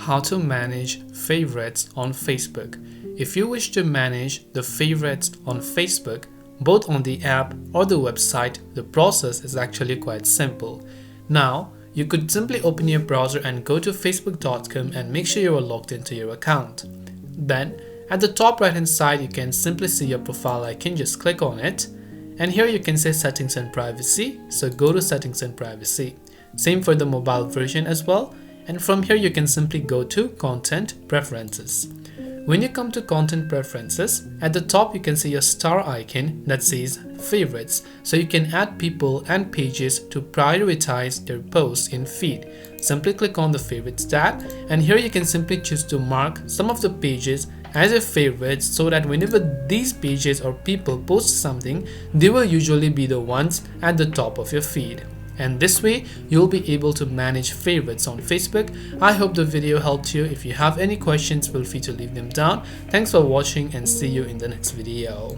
how to manage favorites on Facebook. If you wish to manage the favorites on Facebook, both on the app or the website, the process is actually quite simple. Now, you could simply open your browser and go to facebook.com and make sure you are logged into your account. Then, at the top right hand side, you can simply see your profile icon. Just click on it. And here you can say settings and privacy. So go to settings and privacy. Same for the mobile version as well. And from here you can simply go to content preferences. When you come to content preferences, at the top you can see a star icon that says favorites. So you can add people and pages to prioritize their posts in feed. Simply click on the favorites tab, and here you can simply choose to mark some of the pages as your favorites, so that whenever these pages or people post something, they will usually be the ones at the top of your feed. And this way, you'll be able to manage favorites on Facebook. I hope the video helped you. If you have any questions, feel free to leave them down. Thanks for watching and see you in the next video.